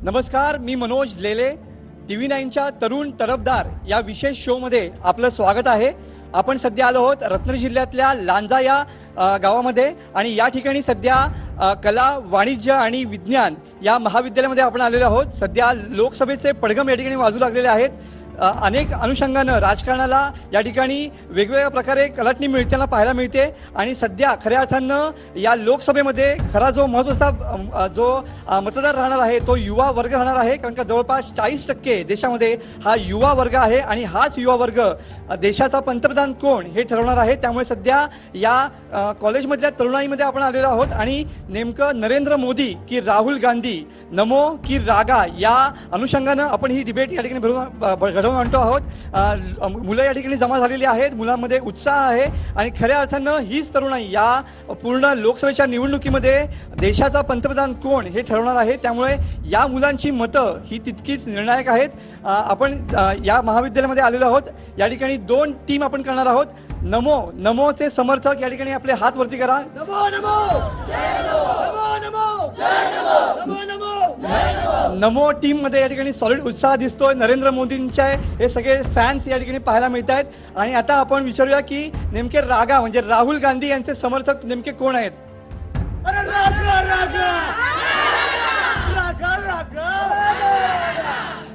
नमस्कार, मी मनोज लेले. TV9च्या तरुण तरफदार या विशेष शोमध्ये आपलं स्वागत आहे. आपण सध्या आलो आहोत रत्नागिरी जिल्ह्यातल्या लांजा या गावामध्ये आणि या ठिकाणी सध्या कला, वाणिज्य आणि विज्ञान या महाविद्यालयामध्ये आपण आलेलो आहोत. सध्या लोकसभेचे पडघम या ठिकाणी वाजू लागलेले आहेत. अनेक अनुषंगानं राजकारणाला या ठिकाणी वेगवेगळ्या प्रकारे कलाटणी मिळताना पाहायला मिळते आणि सध्या खऱ्या अर्थानं या लोकसभेमध्ये खरा जो महत्त्वाचा जो मतदार राहणार आहे तो युवा वर्ग राहणार आहे. कारण का जवळपास 40% देशामध्ये हा युवा वर्ग आहे आणि हाच युवा वर्ग देशाचा पंतप्रधान कोण हे ठरवणार आहे. त्यामुळे सध्या या कॉलेजमधल्या तरुणाईमध्ये आपण आलेलो आहोत आणि नेमकं नरेंद्र मोदी की राहुल गांधी, नमो की रागा या अनुषंगानं आपण ही डिबेट या ठिकाणी घडवून आणतो आहोत. मुलं या ठिकाणी जमा झालेली आहेत, मुलांमध्ये उत्साह आहे आणि खऱ्या अर्थानं हीच तरुणाई या पूर्ण लोकसभेच्या निवडणुकीमध्ये देशाचा पंतप्रधान कोण हे ठरवणार आहे. त्यामुळे या मुलांची मतं ही तितकीच निर्णायक आहेत. आपण या महाविद्यालयामध्ये आलेलो आहोत. या ठिकाणी 2 टीम आपण करणार आहोत. नमोचे समर्थक या ठिकाणी आपले हात वरती करा. नमो नमो नमो नमो नमो. नमो टीम मध्ये या ठिकाणी सॉलिड उत्साह दिसतोय. नरेंद्र मोदींचे हे सगळे फॅन्स या ठिकाणी पाहायला मिळत आहेत. आणि आता आपण विचारूया की नेमके रागा म्हणजे राहुल गांधी यांचे समर्थक नेमके कोण आहेत.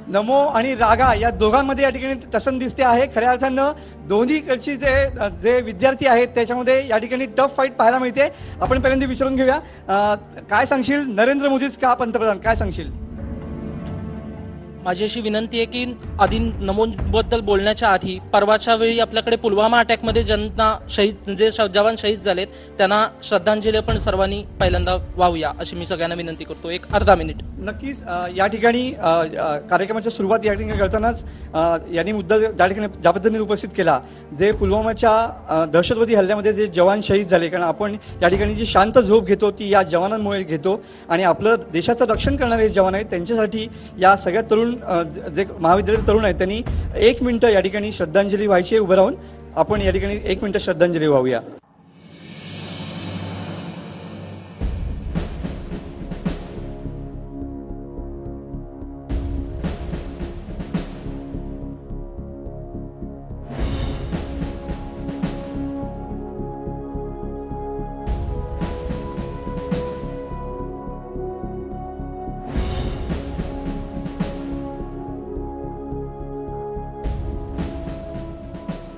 नमो आणि रागा या दोघांमध्ये या ठिकाणी टसन दिसते आहे. खऱ्या अर्थानं दोन्हीकडची जे विद्यार्थी आहेत त्याच्यामध्ये या ठिकाणी टफ फाईट पाहायला मिळते. आपण पहिल्यांदा विचारून घेऊया, काय सांगशील, नरेंद्र मोदीच का पंतप्रधान, काय सांगशील. माझी अशी विनंती आहे की आधी नमोबद्दल बोलण्याच्या आधी परवाच्या वेळी आपल्याकडे पुलवामा अटॅकमध्ये जे जवान शहीद झालेत त्यांना श्रद्धांजली पण सर्वांनी पहिल्यांदा वाहूया अशी मी सगळ्यांना विनंती करतो. एक अर्धा मिनिट. नक्कीच या ठिकाणी कार्यक्रमाची सुरुवात या ठिकाणी करतानाच यांनी मुद्दा त्या ठिकाणी ज्या पद्धतीने उपस्थित केला, जे पुलवामाच्या दहशतवादी हल्ल्यामध्ये जे जवान शहीद झाले, कारण आपण या ठिकाणी जी शांत झोप घेतो ती या जवानांमुळे घेतो आणि आपलं देशाचं रक्षण करणारे जवान आहेत त्यांच्यासाठी या सगळ्या तरुण जे महाविद्यालयातील तरुण आहेत त्यांनी 1 मिनिट या ठिकाणी श्रद्धांजली व्हायची. उभं राहून आपण या ठिकाणी 1 मिनिट श्रद्धांजली वाहूया.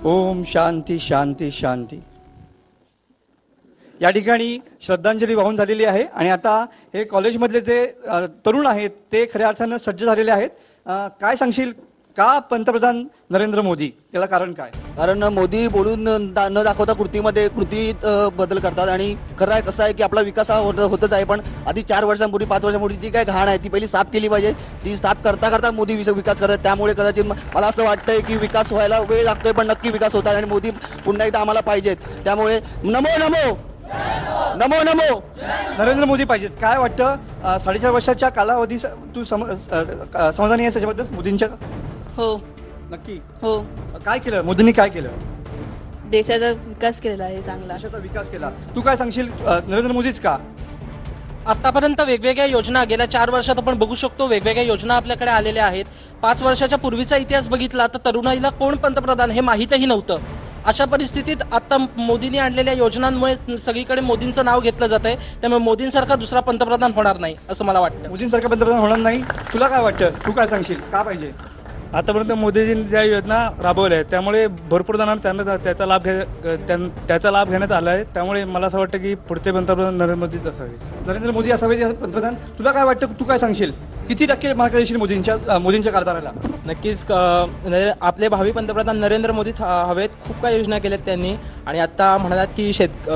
ओम शांती शांती शांती. या ठिकाणी श्रद्धांजली वाहून झालेली आहे आणि आता हे कॉलेजमधले जे तरुण आहेत ते खऱ्या अर्थानं सज्ज झालेले आहेत. काय सांगशील, का पंतप्रधान नरेंद्र मोदी, त्याला कारण काय. कारण मोदी बोलून न दाखवता कृतीत बदल करतात आणि खरं आहे कसं आहे की आपला विकास हा होतच आहे, पण आधी 4 वर्षांपूर्वी 5 वर्षांपूर्वी जी काय घाण आहे ती पहिली साफ केली पाहिजे. ती साफ करता मोदी विकास करतात. त्यामुळे कदाचित मला असं वाटतंय की विकास व्हायला वेळ लागतोय पण नक्की विकास होत आहे आणि मोदी पुन्हा एकदा आम्हाला पाहिजेत. त्यामुळे नमो नमो नमो नमो नरेंद्र मोदी पाहिजेत. काय वाटतं, 4.5 वर्षाच्या कालावधी तू समाधानी आहेस त्याच्याबद्दल मोदींच्या. हो नक्की. हो. काय केलं मोदींनी, काय केलं. देशाचा विकास केलेला आहे, चांगला देशाचा विकास केला. तू काय सांगशील, नरेंद्र मोदीच का. आतापर्यंत वेगवेगळ्या योजना गेल्या 4 वर्षात आपण बघू शकतो वेगवेगळ्या योजना आपल्याकडे आलेल्या आहेत. 5 वर्षाच्या पूर्वीचा इतिहास बघितला तर तरुणाईला कोण पंतप्रधान हे माहीतही नव्हतं. अशा परिस्थितीत आता मोदींनी आणलेल्या योजनांमुळे सगळीकडे मोदींचं नाव घेतलं जात आहे. त्यामुळे मोदींसारखा दुसरा पंतप्रधान होणार नाही असं मला वाटतं. मोदींसारखा पंतप्रधान होणार नाही. तुला काय वाटतं, तू काय सांगशील, का पाहिजे. आतापर्यंत मोदीजींनी ज्या योजना राबवल्या आहेत त्यामुळे भरपूर जणांना त्यांना त्याचा लाभ घेण्यात आला आहे. त्यामुळे मला असं वाटतं की पुढचे पंतप्रधान नरेंद्र मोदी असावे पंतप्रधान. तुला काय वाटतं, तू काय सांगशील, किती टक्के मार्क देशील मोदींच्या कारभाराला. नक्कीच आपले भावी पंतप्रधान नरेंद्र मोदीच हवेत. खूप काही योजना केल्यात त्यांनी आणि आता म्हणालात की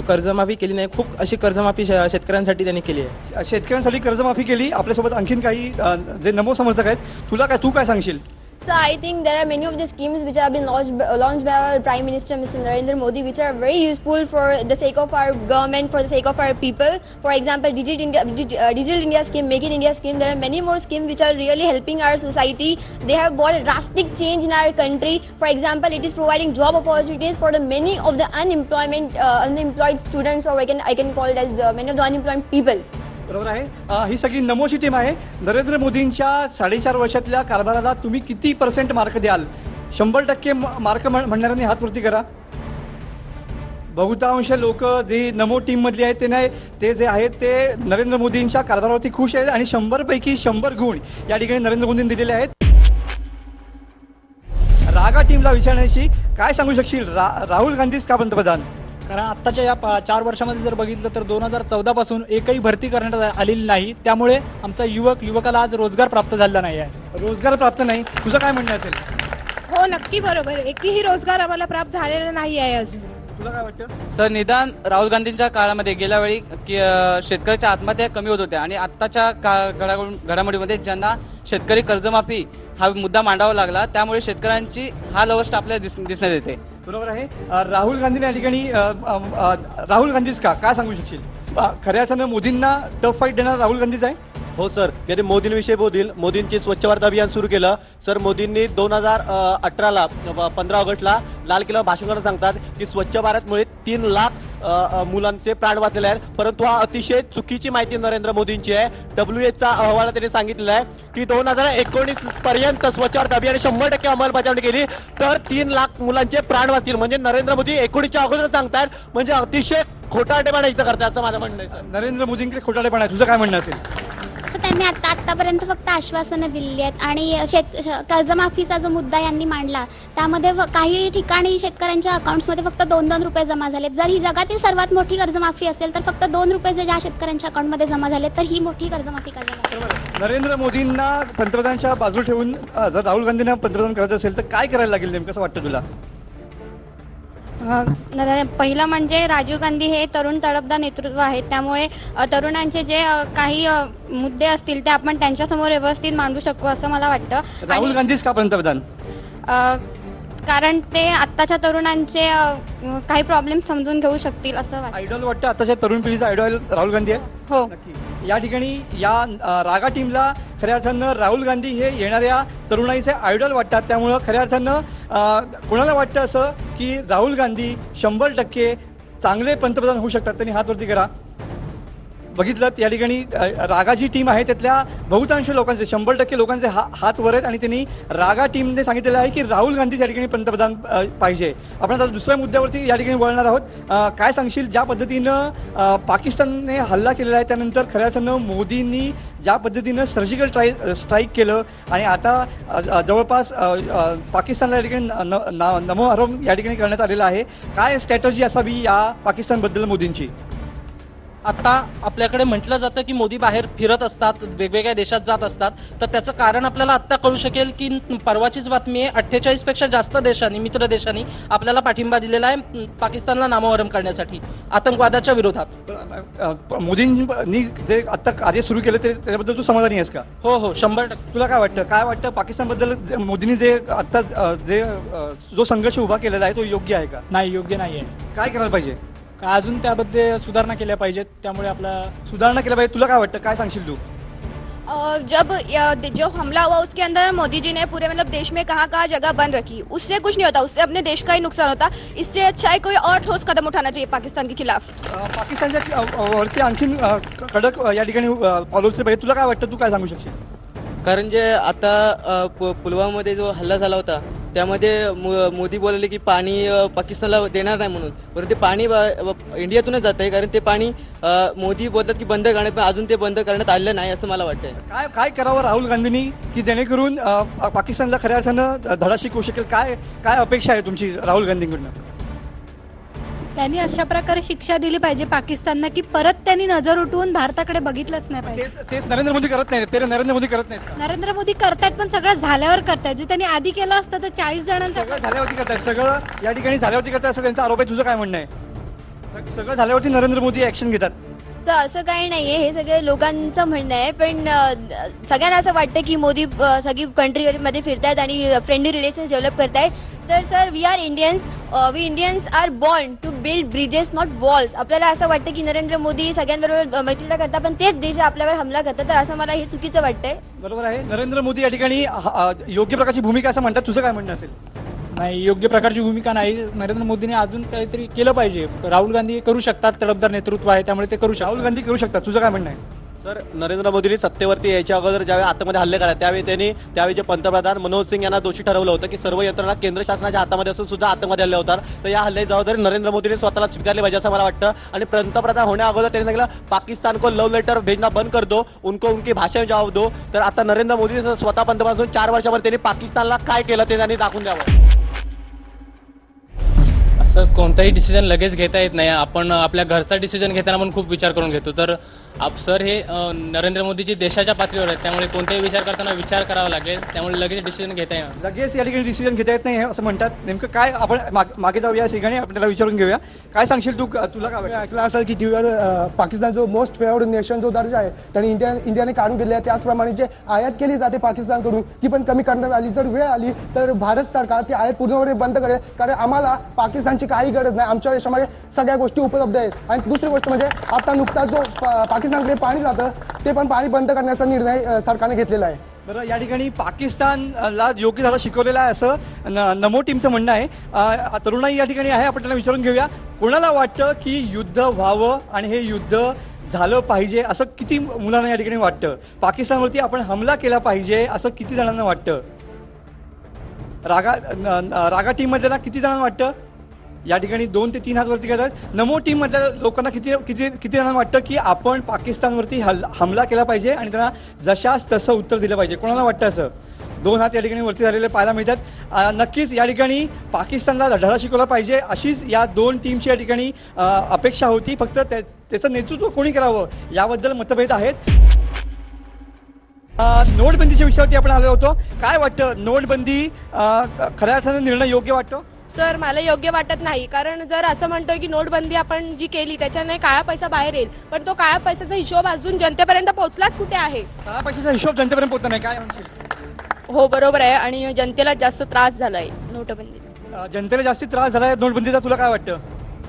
कर्जमाफी केली नाही, खूप अशी कर्जमाफी शेतकऱ्यांसाठी त्यांनी केली आहे. शेतकऱ्यांसाठी कर्जमाफी केली. आपल्यासोबत आणखीन काही जे नमो समर्थक आहेत, तू काय सांगशील. So I think there are many of the schemes which have been launched by our Prime Minister Mr. Narendra Modi, which are very useful for the sake of our government, for the sake of our people. For example, Digital India scheme, Make in India scheme. There are many more schemes which are really helping our society. They have brought a drastic change in our country. For example, it is providing job opportunities for the many of the unemployed students, or I can call it as many of the unemployed people. बरोबर आहे. ही सगळी नमोची team आहे. नरेंद्र मोदींच्या 4.5 वर्षातल्या कारभाराला तुम्ही किती % mark द्याल? 100% मार्क म्हणणाऱ्यांनी हात वरती करा. बहुतांश लोक जे नमो टीम मधली आहेत ते नाही, ते जे आहेत ते नरेंद्र मोदींच्या कारभारावरती खुश आहेत आणि 100 पैकी 100 गुण या ठिकाणी नरेंद्र मोदींनी दिलेले आहेत. रागा टीमला विचारण्याची काय सांगू शकशील? राहुल गांधीच का पंतप्रधान? कारण आत्ताच्या या 4 वर्षामध्ये जर बघितलं तर 2014 पासून एकही भरती करण्यात आलेली नाही. त्यामुळे आमचा युवकाला आज रोजगार प्राप्त झालेला नाही आहे. रोजगार प्राप्त नाही, तुझं काय म्हणणं असेल? हो नक्की बरोबर. एकही रोजगार आम्हाला प्राप्त झालेला नाही आहे अजून. तुला काय वाटतं? सर, निदान राहुल गांधींच्या काळामध्ये गेल्या वेळी शेतकऱ्याच्या आत्महत्या कमी होत होत्या आणि आत्ताच्या घडामोडीमध्ये ज्यांना शेतकरी कर्जमाफी हा मुद्दा मांडावा लागला, त्यामुळे शेतकऱ्यांची हाल अवस्था आपल्याला दिसण्यात येते. बरोबर आहे. राहुल गांधीने या ठिकाणी राहुल गांधीच का काय सांगू शकशील? खऱ्या अर्थानं मोदींना टफ फाईट देणार राहुल गांधीच आहे. हो सर, यदि मोदींविषयी बोलील, मोदींची स्वच्छ भारत अभियान सुरू केलं. सर, मोदींनी 2018ला 15 ऑगस्टला लाल किल्ल्यावर भाषण करून सांगतात की स्वच्छ भारतमुळे 3 लाख मुलांचे प्राण वाचलेले आहेत. परंतु हा अतिशय चुकीची माहिती नरेंद्र मोदींची आहे. WHचा अहवाल त्यांनी सांगितलेला आहे की 2019 पर्यंत स्वच्छ भारत अभियान 100% अंमलबजावणी केली तर 3 लाख मुलांचे प्राण वाचतील. म्हणजे नरेंद्र मोदी 19च्या अगोदर सांगतात, म्हणजे अतिशय खोटारडेपणा इथं करतात असं माझं म्हणणं आहे. सर, नरेंद्र मोदींकडे खोटारडेपणा आहे, तुझं काय म्हणणं असेल? त्यांनी आतापर्यंत फक्त आश्वासनं दिलेली आहेत आणि कर्जमाफीचा जो मुद्दा यांनी मांडला त्यामध्ये काही ठिकाणी शेतकऱ्यांच्या अकाउंट्समध्ये फक्त 2-2 रुपये जमा झालेत. जर ही जगातील सर्वात मोठी कर्जमाफी असेल तर फक्त 2 रुपये ज्या शेतकऱ्यांच्या अकाउंटमध्ये जमा झाले तर ही मोठी कर्जमाफी करायला. नरेंद्र मोदींना पंतप्रधानांच्या बाजू ठेवून जर राहुल गांधींना पंतप्रधान करायचं असेल तर काय करायला लागेल नेमकं, कसं वाटतं तुला? पहिलं म्हणजे राजीव गांधी हे तरुण तडफदार नेतृत्व आहेत. त्यामुळे तरुणांचे जे काही मुद्दे असतील ते आपण त्यांच्यासमोर व्यवस्थित मांडू शकू असं मला वाटतं. राहुल गांधीच का पंतप्रधान? कारण ते आत्ताच्या तरुणांचे काही प्रॉब्लेम समजून घेऊ शकतील असं वाटतं. आयडॉल वाटतं आताच्या तरुण पिढीचा आयडॉल राहुल गांधी आहे. हो, या ठिकाणी या रागा टीमला खऱ्या अर्थानं राहुल गांधी हे येणाऱ्या तरुणाईचे आयडॉल वाटतात. त्यामुळं खऱ्या अर्थानं कोणाला वाटतं असं की राहुल गांधी 100% चांगले पंतप्रधान होऊ शकतात? त्यांनी हात वरती करा. बघितलं या ठिकाणी रागा जी टीम आहे त्यातल्या बहुतांश लोकांचे 100% लोकांचे हात वर आहेत आणि त्यांनी रागा टीमने सांगितलेलं आहे की राहुल गांधी या ठिकाणी पंतप्रधान पाहिजे. आपण आता दुसऱ्या मुद्द्यावरती या ठिकाणी वळणार आहोत. काय सांगशील ज्या पद्धतीनं पाकिस्तानने हल्ला केलेला आहे त्यानंतर खऱ्या अर्थानं मोदींनी ज्या पद्धतीनं सर्जिकल स्ट्राईक केलं आणि आता जवळपास पाकिस्तानला या ठिकाणी नमो हरम या ठिकाणी करण्यात आलेलं आहे. काय स्ट्रॅटर्जी असावी या पाकिस्तानबद्दल मोदींची? आता आपल्याकडे म्हटलं जातं की मोदी बाहेर फिरत असतात, वेगवेगळ्या देशात जात असतात, तर त्याचं कारण आपल्याला आत्ता कळू शकेल की परवाचीच बातमी आहे, 48 पेक्षा जास्त देशांनी, मित्र देशांनी आपल्याला पाठिंबा दिलेला आहे पाकिस्तानला नामोहरम करण्यासाठी आतंकवादाच्या विरोधात. मोदींनी जे आता कार्य सुरू केलं त्याच्याबद्दल तू समाधानी आहेस का? हो हो, 100%. तुला काय वाटतं? काय वाटतं पाकिस्तानबद्दल मोदींनी जे आता जो संघर्ष उभा केलेला आहे तो योग्य आहे का? नाही, योग्य नाही आहे. काय करायला पाहिजे? अजून त्याबद्दल सुधारणा केल्या पाहिजेत. त्यामुळे आपला सुधारणा केल्या पाहिजे. तुला काय वाटतं? काय सांगशील तू? जब जो हमला हुआ उसके अंदर मोदी जी ने पूरे मतलब देश में कहाँ कहाँ जगह बंद रखी, उससे कुछ नहीं होता, उससे अपने देश का ही नुकसान होता. इससे अच्छा है कोई और ठोस कदम उठाना चाहिए पाकिस्तान के खिलाफ. पाकिस्तानच्या वरती आणखीन कडक या ठिकाणी पाऊल उचलले पाहिजे. तुला काय वाटतं? तू काय सांगू शकशील? कारण जे आता पुलवामामध्ये जो हल्ला झाला होता त्यामध्ये मोदी बोलले की पाणी पाकिस्तानला देणार नाही म्हणून, परंतु ते पाणी इंडियातूनच जात आहे. कारण ते पाणी मोदी बोलतात की बंद करण्यात, पण अजून ते बंद करण्यात आलेलं नाही असं मला वाटतंय. काय करावं राहुल गांधींनी की जेणेकरून पाकिस्तानला खऱ्या अर्थानं धडा शिकवू शकेल? काय अपेक्षा आहे तुमची राहुल गांधींकडून? त्यांनी अशा प्रकारे शिक्षा दिली पाहिजे पाकिस्तानला की परत त्यांनी नजर उठवून भारताकडे बघितलंच नाही पाहिजे. तेच नरेंद्र मोदी करत नाहीत. नरेंद्र मोदी करत नाहीत. नरेंद्र मोदी करतायत पण सगळं झाल्यावर करतायत. जे त्यांनी आधी केलं असतं तर 40 जणांचं झाल्यावरती करतायत. सगळं या ठिकाणी झाल्यावरती करतायत असं त्यांचा आरोप आहे. तुझं काय म्हणणं आहे? सगळं झाल्यावरती नरेंद्र मोदी ऍक्शन घेतात. असं काही नाहीये, हे सगळे लोकांचं म्हणणं आहे. पण सगळ्यांना असं वाटतं की मोदी सगळी कंट्रीमध्ये फिरतायत आणि फ्रेंडली रिलेशन्स डेव्हलप करतायत. तर sir, we Indians are born to build bridges not walls. आपल्याला असं वाटतं की नरेंद्र मोदी सगळ्यांबरोबर मैत्रीला करतात पण तेच देश आपल्यावर हमला करतात, तर असं मला हे चुकीचं वाटतंय. बरोबर आहे. नरेंद्र मोदी या ठिकाणी योग्य प्रकारची भूमिका असं म्हणतात. तुझं काय म्हणणं असेल? नाही, योग्य प्रकारची भूमिका नाही. नरेंद्र मोदींनी अजून काहीतरी केलं पाहिजे. राहुल गांधी करू शकतात, तडफदार नेतृत्व आहे त्यामुळे ते करू शकतात. राहुल गांधी करू शकतात. तुझं काय म्हणणं आहे? सर, नरेंद्र मोदींनी सत्तेवरती यायच्या अगोदर ज्यावेळी आतमध्ये हल्ले करायचे त्यावेळीचे पंतप्रधान मनोहर सिंग यांना दोषी ठरवलं होतं की सर्व यंत्रणा केंद्र शासनाच्या हातामध्ये असून सुद्धा आतमध्ये हल्ले होतात. तर या हल्ल्याची जबाबदारी नरेंद्र मोदींनी स्वतःला स्वीकारली पाहिजे असं मला वाटतं. आणि पंतप्रधान होण्या अगोदर त्यांनी सांगितलं पाकिस्तान को लव लेटर भेजना बंद कर दो, उनको उनकी भाषा में जवाब दो. तर आता नरेंद्र मोदी स्वतः पंतप्रधान असून 4 वर्षामध्ये त्यांनी पाकिस्तानला काय केलं ते त्यांनी दाखवून द्यावं. असं कोणताही डिसिजन लगेच घेता येत नाही. आपण आपल्या घरचा डिसिजन घेताना पण खूप विचार करून घेतो. तर सर हे नरेंद्र मोदीजी देशाच्या पातळीवर आहेत, त्यामुळे कोणताही विचार करताना विचार करावा लागेल. त्यामुळे लगेच डिसिजन घेता येणार, लगेच या ठिकाणी डिसिजन घेता येत नाही असं म्हणतात. नेमकं काय आपण मागे जाऊया, या ठिकाणी आपण त्याला विचारून घेऊया. काय सांगशील तू, तुला काय वाटतं? ऐकलं असेल की टीव्हीवर पाकिस्तान जो मोस्ट फेवर्ड नेशन जो दर्जा आहे त्याने इंडियाने काढून घेतले आहे. त्याचप्रमाणे जे आयात केली जाते पाकिस्तानकडून ती पण कमी करण्यात आली. जर वेळ आली तर भारत सरकार ती आयात पूर्णपणे बंद करेल, कारण आम्हाला पाकिस्तानची काही गरज नाही. आमच्या देशामध्ये सगळ्या गोष्टी उपलब्ध आहेत. आणि दुसरी गोष्ट म्हणजे आता नुकताच जो पाकिस्तानकडे पाणी जातं ते पण पाणी बंद करण्याचा निर्णय सरकारने घेतलेला आहे. बरं, या ठिकाणी पाकिस्तानला योग्य झाला शिकवलेलं आहे असं नमो टीमचं म्हणणं आहे. तरुणाई या ठिकाणी आहे, आपण त्यांना विचारून घेऊया. कोणाला वाटतं की युद्ध व्हावं आणि हे युद्ध झालं पाहिजे असं किती मुलांना या ठिकाणी वाटतं? पाकिस्तानवरती आपण हमला केला पाहिजे असं किती जणांना वाटतं? रागा टीम मधल्या किती जणांना वाटतं? या ठिकाणी 2 ते 3 हात वरती करतात. नमो टीम मधल्या लोकांना किती जणांना वाटतं की आपण पाकिस्तानवरती हमला केला पाहिजे आणि त्यांना जशास तसं उत्तर दिलं पाहिजे? कोणाला वाटतं असं? 2 हात या ठिकाणी वरती झालेले पाहायला मिळतात. नक्कीच या ठिकाणी पाकिस्तानला धडा शिकवला पाहिजे अशीच या 2 टीमची या ठिकाणी अपेक्षा होती. फक्त त्याचं नेतृत्व कोणी करावं याबद्दल मतभेद आहेत. नोटबंदीच्या विषयावरती आपण आलो होतो. काय वाटतं, नोटबंदी खऱ्या अर्थानं निर्णय योग्य वाटतो? सर, मला योग्य वाटत नाही. कारण जर असं म्हणतोय की नोटबंदी आपण जी केली त्याच्याने काळा पैसा बाहेर येईल, पण तो काळा पैशाचा हिशोब अजून जनतेपर्यंत पोहोचलाच कुठे आहे? काळा पैशाचा हिशोब जनतेपर्यंत पोहोचला नाही, काय म्हणशील? हो, बरोबर आहे. आणि जनतेला जास्त त्रास झालाय नोटबंदीचा. जनतेला जास्त त्रास झालाय नोटबंदीचा, तुला काय वाटतं?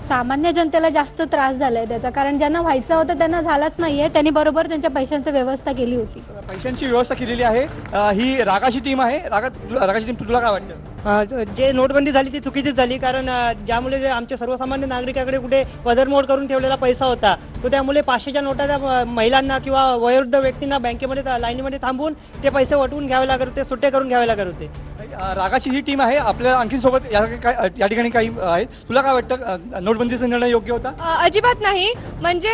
सामान्य जनतेला जास्त त्रास झालाय त्याचा, कारण ज्यांना व्हायचं होतं त्यांना झालाच नाहीये. त्यांनी बरोबर त्यांच्या पैशांची व्यवस्था केली होती. पैशांची व्यवस्था केलेली आहे. ही रागाची टीम आहे. रागाची टीम, तुला काय वाटतं? जे नोटबंदी झाली ती चुकीचीच झाली, कारण ज्यामुळे जे आमच्या सर्वसामान्य नागरिकाकडे कुठे पदरमोड करून ठेवलेला पैसा होता तो त्यामुळे 500च्या नोटा महिलांना किंवा वयोवृद्ध व्यक्तींना बँकेमध्ये लाईनीमध्ये थांबून ते पैसे वटवून घ्यावे लागत होते, सुट्टे करून घ्यावे लागत होते. रागाची ही टीम आहे. आपल्या आणखी सोबत या ठिकाणी काही आहेत. तुला काय वाटतं, नोटबंदीचा निर्णय योग्य होता? अजिबात नाही. म्हणजे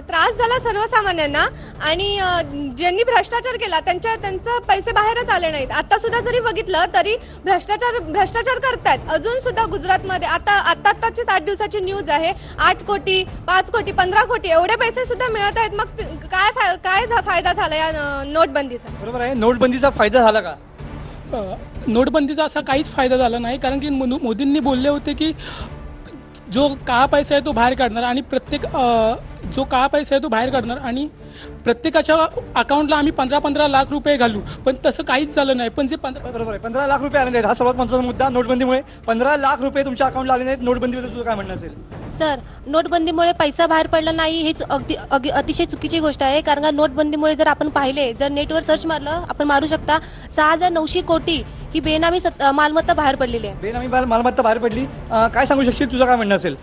त्रास झाला सर्वसामान्यांना आणि ज्यांनी भ्रष्टाचार केला त्यांचे पैसे बाहेरच आले नाहीत. आता सुद्धा जरी बघितलं तरी भ्रष्टाचार करतात. अजून सुद्धा गुजरातमध्ये आताची 8 दिवसाची न्यूज आहे, 8 कोटी 5 कोटी 15 कोटी एवढे पैसे सुद्धा मिळत आहेत. मग काय फायदा झाला या नोटबंदीचा? बरोबर आहे. नोटबंदीचा फायदा झाला का? नोटबंदीचा असा काहीच फायदा झाला नाही, कारण की मोदींनी बोलले होते की जो काळा पैसा आहे तो बाहेर काढणार आणि प्रत्येकाच्या अकाउंटला आम्ही 15 लाख रुपये घालू. पण तसं काहीच झालं नाही. पण जे बरोबर आहे, 15 लाख रुपये आले नाहीत. हा सर्वात महत्त्वाचा मुद्दा. नोटबंदीमुळे 15 लाख रुपये तुमच्या अकाउंटला आले नाहीत. नोटबंदीबद्दल तुझं काय म्हणणं असेल? सर, नोटबंदीमुळे पैसा बाहेर पडला नाही ही अतिशय चुकीची गोष्ट आहे. कारण का नोटबंदीमुळे जर आपण पाहिले, जर नेटवर सर्च मारलं, आपण मारू शकता 6,900 कोटी ही बेनामी मालमत्ता बाहेर पडलेली आहे. बेनामी मालमत्ता बाहेर पडली. काय सांगू शकशील, तुझं काय म्हणणं असेल?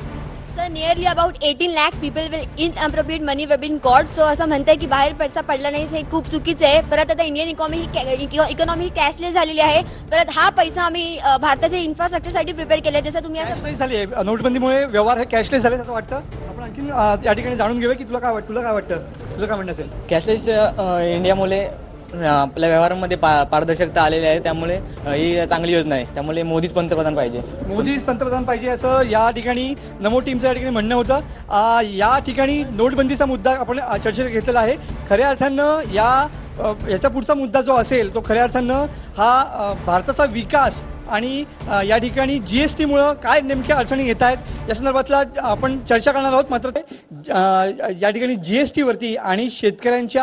Sir, nearly about 18 lakh people will inappropriate money were been God. So असं म्हणतंय की बाहेर पैसा पडला नाही, हे खूप चुकीचं आहे. परत आता इंडियन इकॉनॉमी कॅशलेस झालेली आहे. परत हा पैसा आम्ही भारताच्या इन्फ्रास्ट्रक्चरसाठी प्रिपेअर केला. जसं तुम्ही असं झाली नोटबंदीमुळे व्यवहार हे कॅशलेस झाले असं वाटतं. आपण आणखी या ठिकाणी जाणून घेऊया की तुला काय वाटतं, तुझं काय म्हणणं असेल? कॅशलेस इंडियामुळे आपल्या व्यवहारांमध्ये पारदर्शकता आलेली आहे, त्यामुळे ही चांगली योजना आहे. त्यामुळे मोदीच पंतप्रधान पाहिजे असं या ठिकाणी नमो टीमचं या ठिकाणी म्हणणं होतं. या ठिकाणी नोटबंदीचा मुद्दा आपण चर्चेत घेतलेला आहे. खऱ्या अर्थानं याचा पुढचा मुद्दा जो असेल तो खऱ्या अर्थानं हा भारताचा विकास आणि या ठिकाणी GSTमुळं काय नेमक्या अडचणी येत आहेत या संदर्भातला आपण चर्चा करणार आहोत. मात्र या ठिकाणी GSTवरती आणि शेतकऱ्यांचे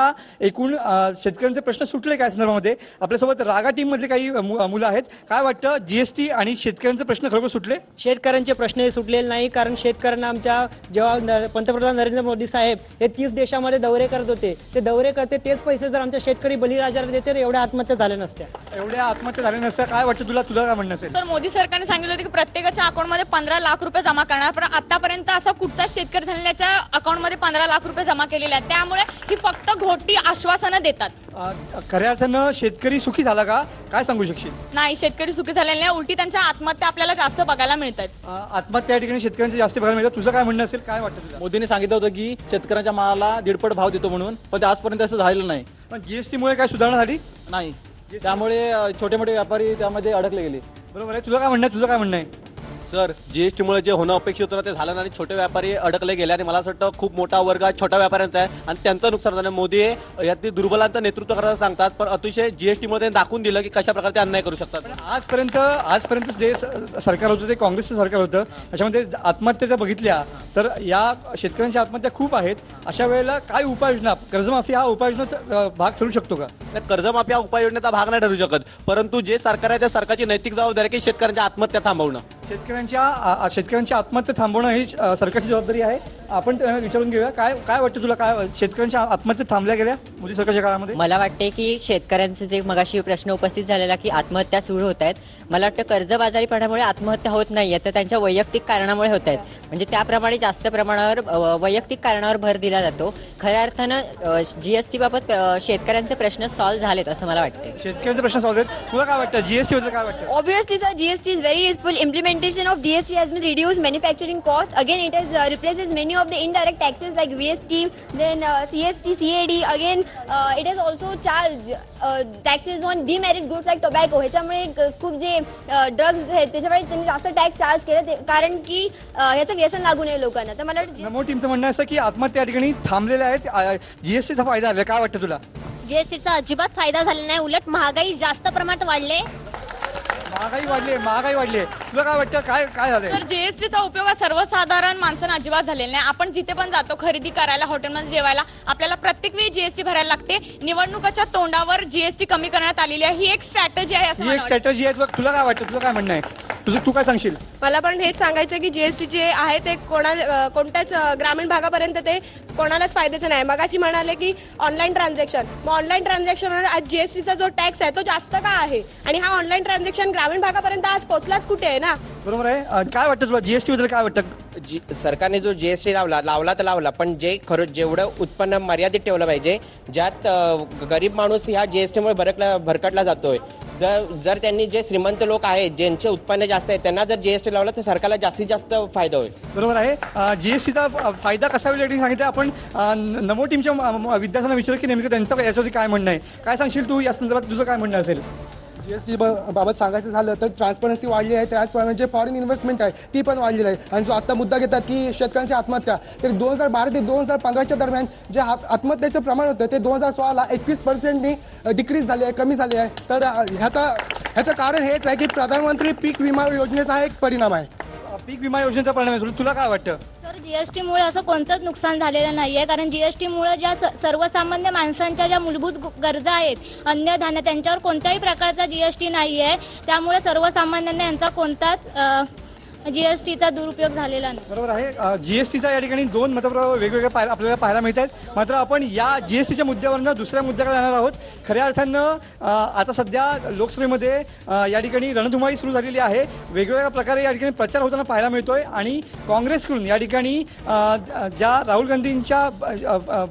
प्रश्न सुटले काय संदर्भामध्ये आपल्यासोबत रागा टीममधले काही मुलं आहेत. काय वाटतं, GST आणि शेतकऱ्यांचे प्रश्न खरोखर सुटले? शेतकऱ्यांचे प्रश्न सुटलेले नाही, कारण शेतकऱ्यांना आमच्या जेव्हा पंतप्रधान नरेंद्र मोदी साहेब हे 30 देशामध्ये दौरे करत होते, ते दौरे करते तेच पैसे जर आमच्या शेतकरी बळीराजाला देते तर एवढ्या आत्महत्या झाल्या नसत्या. एवढ्या आत्महत्या झाल्या नसत्या, काय वाटतं तुला, तुला काय म्हणणं असेल? सर मोदी सरकारने सांगितलं होतं की प्रत्येकाच्या अकाउंटमध्ये 15 लाख रुपये जमा करणार, पण आतापर्यंत असा कुठचाच शेतकरी झालेल्याच्या अकाउंटमध्ये 15 लाख रुपये जमा केलेले आहेत. त्यामुळे ही फक्त घोटी आश्वासनं देतात. खऱ्या अर्थानं शेतकरी सुखी झाला का, काय सांगू शकशील? नाही, शेतकरी सुखी झालेले नाही, उलटी त्यांच्या आत्महत्या आपल्याला जास्त बघायला मिळतात. आत्महत्या या ठिकाणी शेतकऱ्यांचे जास्त बघायला मिळतात. तुझं काय म्हणणं असेल, काय वाटतं तुला? मोदींनी सांगितलं होतं की शेतकऱ्यांच्या मालाला दीडपट भाव देतो म्हणून, पण ते आजपर्यंत असं झालेलं नाही. पण जीएसटीमुळे काय सुधारणा झाली नाही, त्यामुळे छोटे मोठे व्यापारी त्यामध्ये अडकले गेले. बरोबर आहे. तुझं काय म्हणणं आहे, तुझं काय म्हणणं आहे? सर, जीएसटीमुळे जे होणं अपेक्षित होतं ते झालं नाही आणि छोटे व्यापारी अडकले गेले आणि मला असं वाटतं खूप मोठा वर्ग छोट्या व्यापाऱ्यांचा आहे आणि त्यांचं नुकसान झालं. मोदी यातली दुर्बलांचं नेतृत्व करायला सांगतात, पण अतिशय जीएसटीमुळे त्यांनी दाखवून दिलं की कशा प्रकारे ते अन्याय करू शकतात. आजपर्यंत जे सरकार होतं ते काँग्रेसचं सरकार होतं, त्याच्यामध्ये आत्महत्या जर बघितल्या तर या शेतकऱ्यांच्या आत्महत्या खूप आहेत. अशा वेळेला काय उपाययोजना, कर्जमाफी हा उपाययोजनेचा भाग ठरू शकतो का? कर्जमाफी हा उपाययोजनेचा भाग नाही ठरू शकत, परंतु जे सरकार आहे त्या सरकारची नैतिक जबाबदारी आहे की शेतकऱ्यांच्या आत्महत्या थांबवणं. शेतकऱ्यांची आत्महत्या थांबवणं ही सरकारची जबाबदारी आहे. आपण त्यांना विचारून घेऊया, काय वाटतं तुला, काय शेतकऱ्यांच्या आत्महत्या थांबल्या गेल्या मोदी सरकारच्या काळामध्ये? मला वाटते की शेतकऱ्यांचे जे मगाशी प्रश्न उपस्थित झालेला की आत्महत्या सुरू होत आहेत, मला वाटतं कर्जबाजारीपणामुळे आत्महत्या होत नाहीये, तर त्यांच्या वैयक्तिक कारणामुळे होत आहेत. म्हणजे त्याप्रमाणे जास्त प्रमाणावर वैयक्तिक कारणावर भर दिला जातो. खऱ्या अर्थानं जीएसटी बाबत शेतकऱ्यांचे प्रश्न सॉल्व्ह झालेत असं मला वाटतं. शेतकऱ्यांचे प्रश्न सॉल्व्ह झालेत. तुला काय वाटतं, जीएसटी बद्दल काय वाटतं? Obviously, sir, GST is very useful. Implementation of GST has been reduced manufacturing cost. Again, it has replaces many of the indirect taxes like VST, then CST, CAD. Again, it has also charged taxes on demarriage goods like tobacco. ह्याच्यामुळे खूप जे drugs आहेत त्याच्यामुळे त्यांनी जास्त tax charge केले, कारण की ह्याचं व्यसन लागू नये लोकांना. तर मला वाटतं नमो टीमचं म्हणणं असं की आत्महत्या या ठिकाणी थांबलेल्या आहेत, जीएसटीचा फायदा झाला. काय वाटतं तुला? जीएसटीचा अजिबात फायदा झाला नाही, उलट महागाई जास्त प्रमाणात वाढले. महागाई वाढली. तुला काय वाटतं, काय झालंय? तर जीएसटीचा उपयोग हा सर्वसाधारण माणसांना अजिबात झालेला नाही. आपण जिथे पण जातो खरेदी करायला, हॉटेलमध्ये जेवायला, आपल्याला प्रत्येक वेळी जीएसटी भरायला लागते. निवडणुकाच्या तोंडावर जीएसटी कमी करण्यात आलेली आहे. ही एक स्ट्रॅटेजी आहे. ही एक स्ट्रॅटेजी आहे. तुला काय वाटतं, तुला काय म्हणणं आहे, तू काय सांगशील? मला पण हेच सांगायचं की जीएसटी जे आहे ते कोणत्याच ग्रामीण भागापर्यंत ते कोणालाच फायद्याचं नाही. मगाशी म्हणाले की ऑनलाईन ट्रान्झॅक्शन, मग ऑनलाईन ट्रान्झॅक्शनवर आज जीएसटीचा जो टॅक्स आहे तो जास्त का आहे, आणि हा ऑनलाईन ट्रान्झॅक्शन ग्रामीण भागापर्यंत आज पोहोचलाच कुठे आहे ना? बरोबर आहे. काय वाटतं तुला, जीएसटी बद्दल काय वाटतं? सरकारने जो जीएसटी लावला तर लावला, पण जे खरं जेवढं उत्पन्न मर्यादित ठेवलं पाहिजे, ज्यात गरीब माणूस ह्या जीएसटीमुळे भरकटला जातोय. जर त्यांनी जे श्रीमंत लोक आहेत ज्यांचे उत्पन्न जास्त आहे त्यांना जर जीएसटी लावला तर सरकारला जास्तीत जास्त फायदा होईल. बरोबर आहे. जीएसटीचा फायदा कसा होईल सांगितलं. आपण नमो टीमच्या विद्यार्थ्यांना विचारू की नेमकं त्यांचं याच्यावरती काय म्हणणं आहे. काय सांगशील तू या संदर्भात, तुझं काय म्हणणं असेल? जीएसटी बाबत सांगायचं झालं तर ट्रान्सपरन्सी वाढली आहे, त्याचप्रमाणे जे फॉरेन इन्व्हेस्टमेंट आहे ती पण वाढलेली आहे. आणि जो आता मुद्दा घेतात की शेतकऱ्यांची आत्महत्या, तर 2012 ते 2015च्या दरम्यान जे आत्महत्येचं प्रमाण होतं ते 2016ला 21% डिक्रीज झाले आहे, कमी झाले आहे. तर ह्याचं कारण हेच आहे की प्रधानमंत्री पीक विमा योजनेचा हा एक परिणाम आहे. पीक विमा योजनेचा परिणाम आहे. तुला काय वाटतं? तर जीएसटीमुळे असं कोणतंच नुकसान झालेलं नाही आहे, कारण जीएसटीमुळे ज्या सर्वसामान्य माणसांच्या ज्या मूलभूत गरजा आहेत, अन्न धान्य, त्यांच्यावर कोणत्याही प्रकारचा जीएसटी नाही आहे. त्यामुळे सर्वसामान्यांना यांचा कोणताच जीएसटीचा दुरुपयोग झालेला नाही. बरोबर आहे. जीएसटीचा या ठिकाणी दोन मतप्रभाव वेगवेगळे आपल्याला पाहायला मिळत आहेत. मात्र आपण या जीएसटीच्या मुद्द्यावरनं दुसऱ्या मुद्द्याकडे जाणार आहोत. खऱ्या अर्थानं आता सध्या लोकसभेमध्ये या ठिकाणी रणधुमाळी सुरू झालेली आहे. वेगवेगळ्या प्रकारे या ठिकाणी प्रचार होताना पाहायला मिळतोय आणि काँग्रेसकडून या ठिकाणी ज्या राहुल गांधींच्या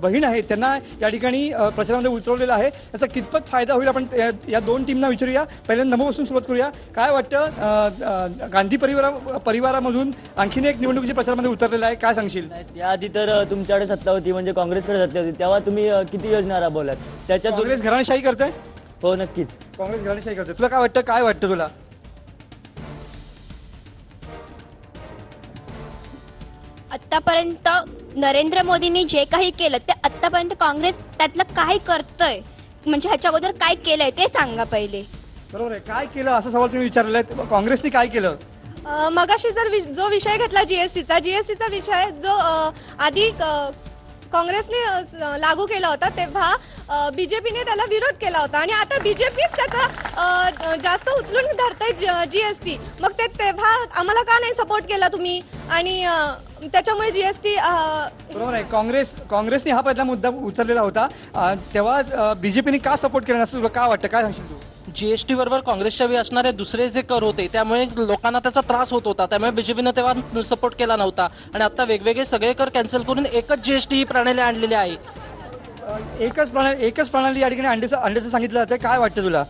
बहीण आहेत त्यांना या ठिकाणी प्रचारामध्ये उतरवलेलं आहे. त्याचा कितपत फायदा होईल आपण या दोन टीमना विचारूया. पहिल्यांदा नमोपासून सुरुवात करूया. काय वाटतं, गांधी परिवारामधून आणखीन एक निवडणुकीच्या प्रचारामध्ये उतरलेला आहे, काय सांगशील? त्याआधी तर तुमच्याकडे सत्ता होती, म्हणजे काँग्रेसकडे सत्ता होती, तेव्हा तुम्ही किती योजना राबवल्यात? त्याच्यात काँग्रेस घराणेशाही करते? हो, नक्कीच काँग्रेस घराणेशाही करते. तुला काय वाटतं, काय वाटतं तुला? आतापर्यंत नरेंद्र मोदींनी जे काही केलं ते आतापर्यंत काँग्रेस त्यातलं काय करतंय, म्हणजे ह्याच्या अगोदर काय केलंय ते सांगा पहिले. बरोबर आहे. काय केलं असा सवाल तुम्ही विचारलेला आहे. काँग्रेसने काय केलं? मगाशी जर जो विषय घेतला जीएसटीचा विषय जो आधी काँग्रेसने लागू केला होता तेव्हा बीजेपीने त्याला विरोध केला होता, आणि आता बीजेपीच त्याचा जास्त उचलून धरतंय जीएसटी. मग ते तेव्हा आम्हाला का नाही सपोर्ट केला तुम्ही, आणि त्याच्यामुळे जीएसटी. बरोबर आहे. काँग्रेसने हा पहिला मुद्दा उचललेला होता, तेव्हा बीजेपीने का सपोर्ट केला नसेल, तुला काय वाटतं, काय सांगशील तू? जीएसटी बरोबर काँग्रेसच्या वेळी असणारे दुसरे जे कर होते त्यामुळे लोकांना त्याचा त्रास होत होता, त्यामुळे बीजेपीनं तेव्हा सपोर्ट केला नव्हता आणि आता वेगवेगळे सगळे कर कॅन्सल करून एकच जीएसटी ही प्रणाली आणलेली आहे. एकच प्रणाली या ठिकाणी अंड्याचं सांगितलं जातं. काय वाटतं तुला?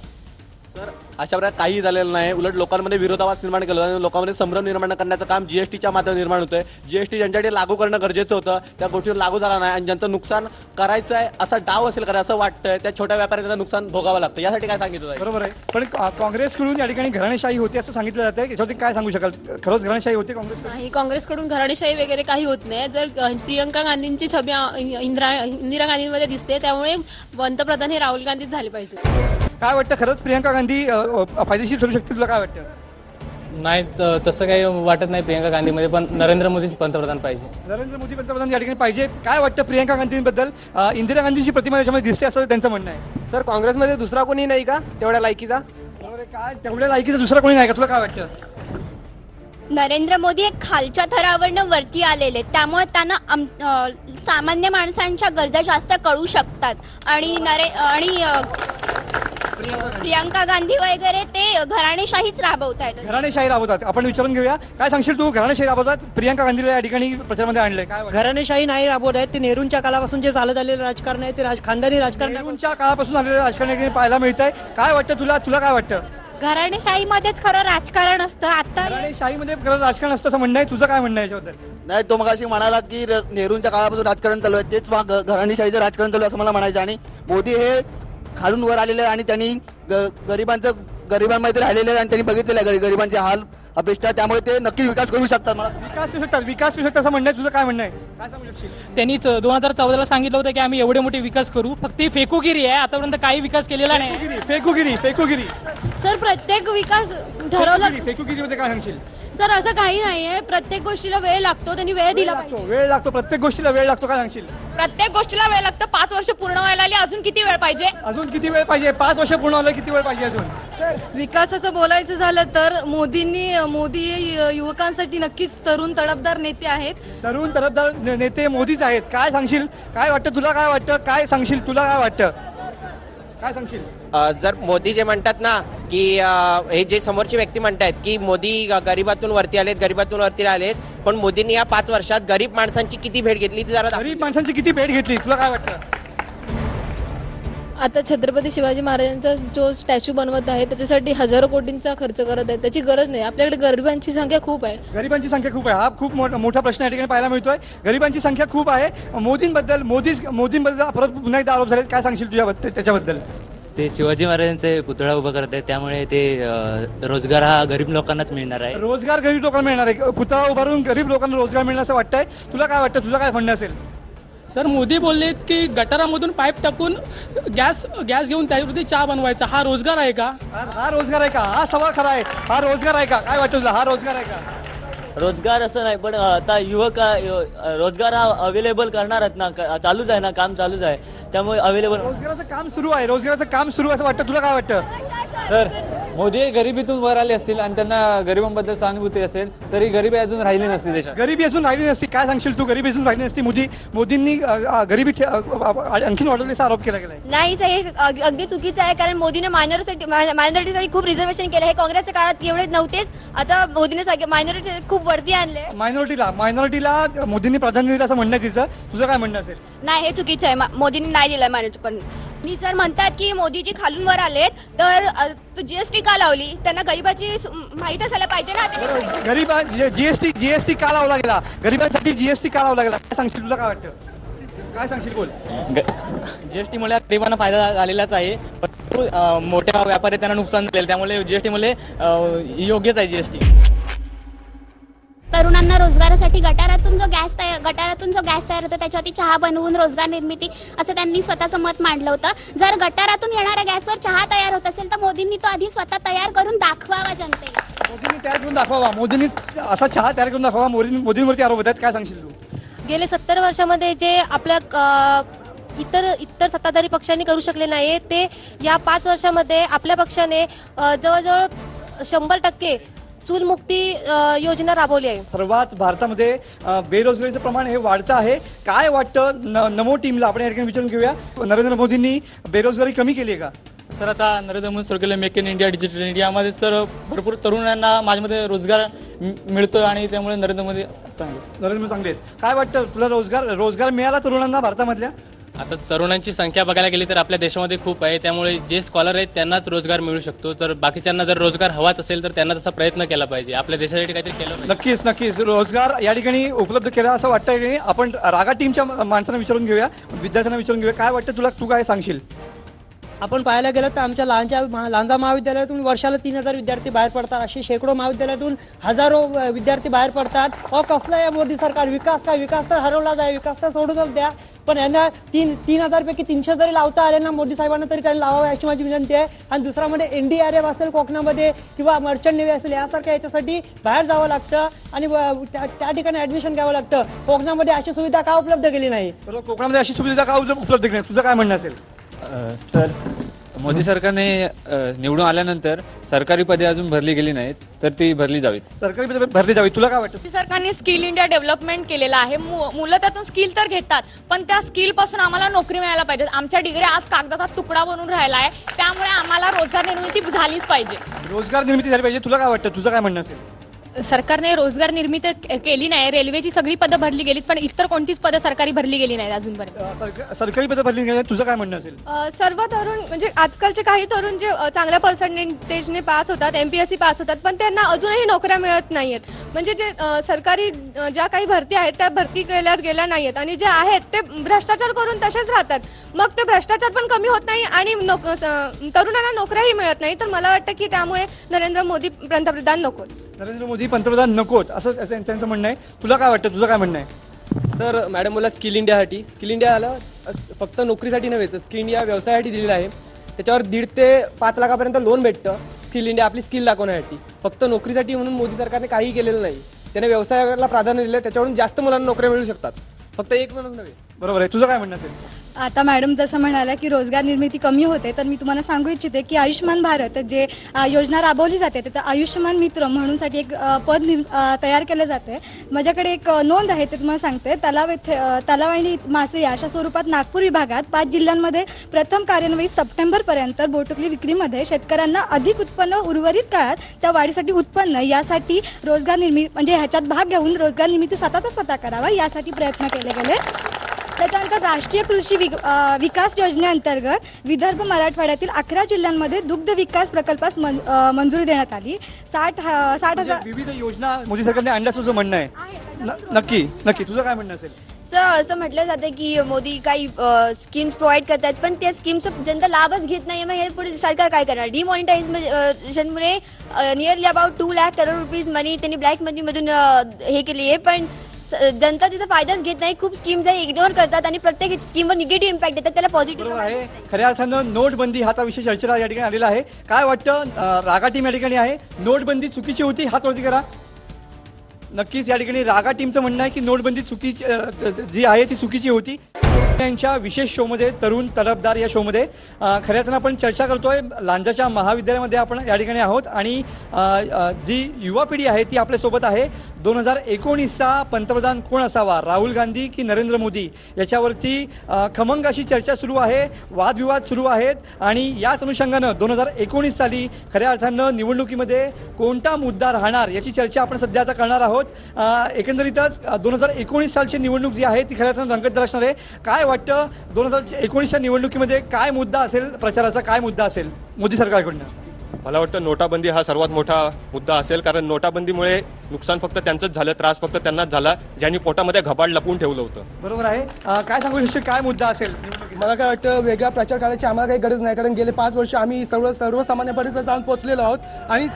अशा प्रकारे काही झालेलं नाही, उलट लोकांमध्ये विरोधाभास निर्माण केला आणि लोकांमध्ये संभ्रम निर्माण करण्याचं काम जीएसटीच्या माध्यमातून निर्माण होतंय. जीएसटी ज्यांच्याकडे लागू करणं गरजेचं होतं त्या गोष्टीवर लागू झाला नाही आणि ज्यांचं नुकसान करायचं आहे असा डाव असेल का असं वाटतंय, त्या छोट्या व्यापाऱ्यांना नुकसान भोगावं लागतं. यासाठी काय सांगितलं? बरोबर आहे, पण काँग्रेसकडून या ठिकाणी घराणेशाही होती असं सांगितलं जातं. याच्यावरती काय सांगू शकाल? खरंच घराणेशाही होती काँग्रेस? नाही, काँग्रेसकडून घराणेशाही वगैरे काही होत नाही. जर प्रियंका गांधींची छबी इंदिरा गांधींमध्ये दिसते, त्यामुळे पंतप्रधान हे राहुल गांधीच झाले पाहिजे. काय वाटतं, खरंच प्रियंका गांधी फायदेशीर ठरू शकते? तुला काय वाटतं? नाही तसं काही वाटत नाही प्रियंका गांधीमध्ये, पण नरेंद्र मोदी पंतप्रधान पाहिजे. नरेंद्र मोदी पंतप्रधान या ठिकाणी पाहिजे. काय वाटतं प्रियंका गांधींबद्दल? इंदिरा गांधीची प्रतिमा याच्यामध्ये दिसते असं त्यांचं म्हणणं आहे. सर, काँग्रेसमध्ये दुसरा कोणी नाही का तेवढ्या लायकीचा? काय तेवढ्या लायकीचा दुसरा कोणी नाही का? तुला काय वाटतं? नरेंद्र मोदी हे खालच्या थरावरनं वरती आलेले, त्यामुळे त्यांना सामान्य माणसांच्या गरजा जास्त कळू शकतात आणि प्रियंका गांधी वगैरे ते घराणेशाहीच राबवत आहेत. घराणेशाही राबवतात. आपण विचारून घेऊया, काय सांगशील तू? घराणेशाही राबवतात, प्रियंका गांधीला या ठिकाणी प्रचारामध्ये आणलंय. काय घराणेशाही नाही राबवत आहेत, ते नेहरूंच्या काळापासून जे चालत आलेलं राजकारण आहे ते खानदानी राजकारण नेहरूंच्या काळापासून आलेलं राजकारण पाहायला मिळत आहे. काय वाटतं तुला? तुला काय वाटतं? घराणेशाहीमध्येच खरं राजकारण असतं. आता घराणेशाहीमध्ये खरं राजकारण असतं असं म्हणणं आहे. तुझं काय म्हणणं आहे याच्याबद्दल? नाही, तो मगाशी म्हणाला की नेहरूंच्या काळापासून राजकारण चालू आहे, तेच घराणेशाहीचं राजकारण चालू आहे असं मला म्हणायचं. आणि मोदी हे खालून वर आलेले आणि त्यांनी गरिबांमध्ये राहिलेले आणि त्यांनी बघितलेले आहे गरिबांचे हाल अपेक्षा, त्यामुळे ते नक्की विकास करू शकतात. मला विकास करू शकतात असं म्हणणं आहे. तुझं काय म्हणणं आहे? काय सांगू शकशील? त्यांनी 2014ला सांगितलं होतं की आम्ही एवढे मोठे विकास करू, फक्त ही फेकुगिरी आहे. आतापर्यंत काही विकास केलेला नाही. फेकुगिरी सर, प्रत्येक विकास ठरवला. फेकुगिरीमध्ये काय सांगशील? सर, असं काही नाहीये, प्रत्येक गोष्टीला वेळ लागतो, त्यांनी वेळ दिला पाहिजे. वेळ लागतो, प्रत्येक गोष्टीला वेळ लागतो. काय सांगशील? प्रत्येक गोष्टीला वेळ लागतो. 5 वर्ष पूर्ण व्हायला आली, अजून किती वेळ पाहिजे? अजून किती वेळ पाहिजे? 5 वर्ष पूर्ण व्हायला किती वेळ पाहिजे अजून? विकासाचं बोलायचं झालं तर मोदी युवकांसाठी नक्कीच तरुण तडफदार नेते आहेत. तरुण तडफदार नेते मोदीच आहेत. काय सांगशील? काय वाटतं तुला? काय वाटतं? काय सांगशील? तुला काय वाटतं? काय सांगशील? जर मोदी जे म्हणतात ना की हे जे समोरची व्यक्ती म्हणतात की मोदी गरिबातून वरती आलेत, पण मोदींनी या 5 वर्षात गरीब माणसांची किती भेट घेतली ती जरा गरीब माणसांची किती भेट घेतली? तुला काय वाटतं? आता छत्रपती शिवाजी महाराजांचा जो स्टॅच्यू बनवत आहे त्याच्यासाठी हजारो कोटींचा खर्च करत आहे. त्याची गरज नाही. आपल्याकडे गरिबांची संख्या खूप आहे. गरिबांची संख्या खूप आहे. हा खूप मोठा प्रश्न या ठिकाणी पाहायला मिळतोय. गरिबांची संख्या खूप आहे. मोदींबद्दल परत पुन्हा एकदा आरोप झाले. काय सांगशील त्याच्याबद्दल? ते शिवाजी महाराजांचे पुतळा उभा करत आहेत, त्यामुळे ते रोजगार हा गरीब लोकांनाच मिळणार आहे. रोजगार गरीब लोकांना मिळणार आहे. पुतळा उभारून गरीब लोकांना रोजगार मिळणार असं वाटतंय. तुला काय वाटतं? तुझं काय म्हणणं असेल? सर, मोदी बोललेत की गटारामधून पाईप टाकून गॅस घेऊन त्यावरती चहा बनवायचा. हा रोजगार आहे का? हा रोजगार आहे का? हा सवाल खरा आहे. हा रोजगार आहे का? काय वाटतं तुला? हा रोजगार आहे का? रोजगार असं नाही, पण आता युवक रोजगार हा अवेलेबल करणार आहेत ना, चालूच आहे ना, काम चालूच आहे, त्यामुळे अवेलेबल रोजगाराचं काम सुरू आहे. रोजगाराचं काम सुरू असं वाटतं. तुला काय वाटतं? सर, मोदी गरिबीतून वर आले असतील आणि त्यांना गरिबांबद्दल सहानुभूती असेल तरी गरिबी अजून राहिली नसती देशात. गरिबी अजून राहिली नसती. काय सांगशील तू? गरिबी अजून राहिली नसती. मोदींनी गरिबी आणखीन वाढवण्याचा आरोप केला गेलाय. नाही साहेब, अगदी चुकीचं आहे. कारण मोदीने मायनॉरिटीसाठी खूप रिझर्वेशन केलं. हे काँग्रेसच्या काळात एवढे नव्हतेच. आता मोदीने मायनॉरिटी खूप वरती आणले. मायनॉरिटीला मोदींनी प्राधान्य दिलं असं म्हणणं आहे तिचं. तुझं काय म्हणणं असेल? नाही, हे चुकीचं आहे. मोदींनी नाही दिलं मायनॉरिटी. पण मी जर म्हणतात की मोदीजी खालून वर आलेत तर जीएसटी का लावली? त्यांना गरिबाची माहिती असायला पाहिजे ना. गरीब जीएसटी का लावला गेला? गरिबांसाठी जीएसटी का लावला गेला? काय सांगशील? तुला काय वाटतं? काय सांगशील? बोल. जीएसटी मुळे गरिबांना फायदा झालेलाच आहे, पण मोठ्या व्यापारी त्यांना नुकसान झालेलं, त्यामुळे जीएसटी मुळे योग्यच आहे जीएसटी. तरुणांना रोजगारासाठी गटारातून जो गॅस तयार होतो त्याच्यावरती चहा बनवून रोजगार निर्मिती असं त्यांनी स्वतःचं मत मांडलं होतं. जर गटारातून येणाऱ्या गॅसवर चहा तयार होत असेल तर मोदींनी तो आधी स्वतः तयार करून दाखवावा जनतेला. मोदींनी तयार करून दाखवावा. मोदींनी असा चहा तयार करून दाखवावा. मोदींवरती आरोप होतात. काय सांगशील तू? गेले 70 वर्षामध्ये जे आपल्या इतर सत्ताधारी पक्षांनी करू शकले नाही ते या 5 वर्षामध्ये आपल्या पक्षाने जवळजवळ 100% चूलमुक्ती योजना राबवली आहे. सर्वात भारतामध्ये बेरोजगारीचं प्रमाण हे वाढतं आहे. काय वाटतं नमो टीमला? आपण या ठिकाणी विचारून घेऊया. नरेंद्र मोदींनी बेरोजगारी कमी केली आहे का? सर आता नरेंद्र मोदी सरकारला मेक इन इंडिया डिजिटल इंडियामध्ये सर भरपूर तरुणांना माझ्यामध्ये रोजगार मिळतोय आणि त्यामुळे नरेंद्र मोदी चांगले आहेत. काय वाटतं तुला रोजगार मिळाला तरुणांना भारतामधल्या? आता तरुणांची संख्या बघायला गेली तर आपल्या देशामध्ये खूप आहे, त्यामुळे जे स्कॉलर आहेत त्यांनाच रोजगार मिळू शकतो. तर बाकीच्यांना जर रोजगार हवाच असेल तर त्यांना तसा प्रयत्न केला पाहिजे, आपल्या देशासाठी काहीतरी केलं पाहिजे. नक्कीच रोजगार या ठिकाणी उपलब्ध केला असं वाटतंय की आपण रागा टीमच्या माणसांना विचारून घेऊया, विद्यार्थ्यांना विचारून घेऊया. काय वाटतं तुला, तू काय सांगशील? आपण पाहायला गेलं तर आमच्या लांजा महाविद्यालयातून वर्षाला 3000 विद्यार्थी बाहेर पडतात. असे शेकडो महाविद्यालयातून हजारो विद्यार्थी बाहेर पडतात. कसला या मोदी सरकार विकास तर हरवला जाय, विकास तर सोडूनच द्या. पण यांना 3000 पैकी 300 जरी लावता आले ना मोदी साहेबांना तरी त्यांनी लावावे अशी माझी विनंती आहे. आणि दुसरा म्हणजे NDRF असेल कोकणामध्ये किंवा मर्चंट नेव्ही असेल यासारख्या याच्यासाठी बाहेर जावं लागतं आणि त्या ठिकाणी ऍडमिशन घ्यावं लागतं. कोकणामध्ये अशी सुविधा का उपलब्ध केली नाही? बरोबर, कोकणामध्ये अशी सुविधा का उपलब्ध केली नाही, तुझं काय म्हणणं असेल? सर मोदी सरकारने निवडून आल्यानंतर सरकारी पदे अजून भरली गेली नाहीत, तर ती भरली जावीत. सरकारी पदे भरली जावीत. तुला काय वाटतं? सरकारने स्किल इंडिया डेव्हलपमेंट केलेलं आहे. मुलं त्यातून स्किल तर घेतात, पण त्या स्किल पासून आम्हाला नोकरी मिळायला पाहिजे. आमच्या डिग्री आज कागदाचा तुकडा बनून राहिला आहे, त्यामुळे आम्हाला रोजगार निर्मिती झालीच पाहिजे. रोजगार निर्मिती झाली पाहिजे. तुला काय वाटतं, तुझं काय म्हणणं असेल? सरकारने रोजगार निर्मिती केली नाही, रेल्वेची सगळी पदं भरली गेलीत, पण इतर कोणतीच पदं सरकारी भरली गेली नाहीत अजूनपर्यंत. सरकारी पदं भरली गेली, तुझं काय म्हणणं असेल? सर्व तरुण म्हणजे आजकालचे काही तरुण जे चांगल्या पर्सेंटेजने पास होतात, MPSC पास होतात, पण त्यांना अजूनही नोकऱ्या मिळत नाहीयेत. म्हणजे जे सरकारी ज्या काही भरती आहेत त्या भरती गेल्या नाहीयेत आणि जे आहेत ते भ्रष्टाचार करून तसेच राहतात. मग ते भ्रष्टाचार पण कमी होत नाही आणि तरुणांना नोकऱ्याही मिळत नाही. तर मला वाटतं की त्यामुळे नरेंद्र मोदी पंतप्रधान नको. नरेंद्र मोदी पंतप्रधान नकोत असं त्यांचं म्हणणं आहे. तुला काय वाटतं, तुझं काय म्हणणं आहे? सर मॅडम मला स्किल इंडियाला फक्त नोकरीसाठी नव्हे तर स्किल इंडिया व्यवसायासाठी दिलेला आहे. त्याच्यावर 1.5 ते 5 लाखापर्यंत लोन भेटतं स्किल इंडिया आपली स्किल दाखवण्यासाठी. फक्त नोकरीसाठी म्हणून मोदी सरकारने काही केलेलं नाही. त्याने व्यवसायाला प्राधान्य दिलं, त्याच्यावरून जास्त मुलांना नोकऱ्या मिळू शकतात, फक्त एक म्हणून नव्हे. बरोबर आहे. तुझं काय म्हणणं असेल? आता मॅडम जसं म्हणाल्या की रोजगार निर्मिती कमी होते, तर मी तुम्हाला सांगू इच्छिते की आयुष्यमान भारत जे योजना राबवली जाते तर आयुष्यमान मित्र म्हणूनसाठी एक पद तयार केलं जाते. माझ्याकडे एक नोंद आहे ते तुम्हाला सांगते. तलाव आणि मासळी अशा स्वरूपात नागपूर विभागात 5 जिल्ह्यांमध्ये प्रथम कार्यान्वयीत सप्टेंबरपर्यंत बोटुकली विक्रीमध्ये शेतकऱ्यांना अधिक उत्पन्न, उर्वरित काळात त्या वाढीसाठी उत्पन्न यासाठी रोजगार निर्मिती म्हणजे ह्याच्यात भाग घेऊन रोजगार निर्मिती स्वतः करावा यासाठी प्रयत्न केले गेले. त्याच्यानंतर राष्ट्रीय कृषी विकास योजनेअंतर्गत विदर्भ मराठवाड्यातील 11 जिल्ह्यांमध्ये दुग्ध विकास प्रकल्पास मंजुरी देण्यात आली. 60,000 विविध योजना मोदी सरकारने आणल्याचं तुझं म्हणणं आहे? नक्की तुझं काय म्हणणं असेल? सर असं म्हटलं जातं की मोदी काही स्कीम्स प्रोव्हाइड करतात, पण त्या स्कीमचा जनता लाभच घेत नाही. मग हे पुढे सरकार काय करणार? डिमॉनिटायझेशनमुळे nearly about 2 lakh crore rupees money त्यांनी ब्लॅक मनीमधून हे केली आहे, पण जनता त्याचा फायदाच घेत नाही. खूप स्कीम्स आहे इग्नोर करतात आणि प्रत्येक स्कीमवर निगेटिव्ह इम्पॅक्ट येतात, त्याला पॉझिटिव्ह आहे. खऱ्या अर्थानं नोटबंदी हा विषय चर्चेला या ठिकाणी आलेला आहे. काय वाटतं? रागा टीम या ठिकाणी आहे. नोटबंदी चुकीची होती, हात वरती करा. नक्कीच या ठिकाणी रागा टीमचं म्हणणं आहे की नोटबंदी चुकीची जी आहे ती चुकीची होती. यांच्या विशेष शोमध्ये तरुण तडफदार या शोमध्ये खऱ्या अर्थानं आपण चर्चा करतोय. लांजाच्या महाविद्यालयामध्ये आपण या ठिकाणी आहोत आणि जी युवा पिढी आहे ती आपल्यासोबत आहे. 2019चा पंतप्रधान कोण असावा, राहुल गांधी की नरेंद्र मोदी, याच्यावरती खमंग अशी चर्चा सुरू आहे, वादविवाद सुरू आहेत आणि याच अनुषंगानं 2019 साली खऱ्या अर्थानं निवडणुकीमध्ये कोणता मुद्दा राहणार याची चर्चा आपण सध्या आता करणार आहोत. एकंदरीतच 2019 सालची निवडणूक जी आहे ती खऱ्या अर्थानं रंगत असणार आहे. काय वाटतं 2019च्या निवडणुकीमध्ये काय मुद्दा असेल, प्रचाराचा काय मुद्दा असेल मोदी सरकारकडनं? मला वाटतं नोटाबंदी हा सर्वात मोठा मुद्दा असेल, कारण नोटाबंदीमुळे नुकसान फक्त त्यांचंच झालं, त्रास फक्त त्यांनाच झाला ज्यांनी पोटामध्ये घबाड लपवून ठेवलं होतं. बरोबर आहे. काय सांगू शकतो, काय मुद्दा असेल? मला काय वाटतं वेगळा प्रचार करायची आम्हाला काही गरज नाही, कारण गेले 5 वर्ष आम्ही सर्वसामान्यपर्यंत जाऊन पोहोचलेलो आहोत आणि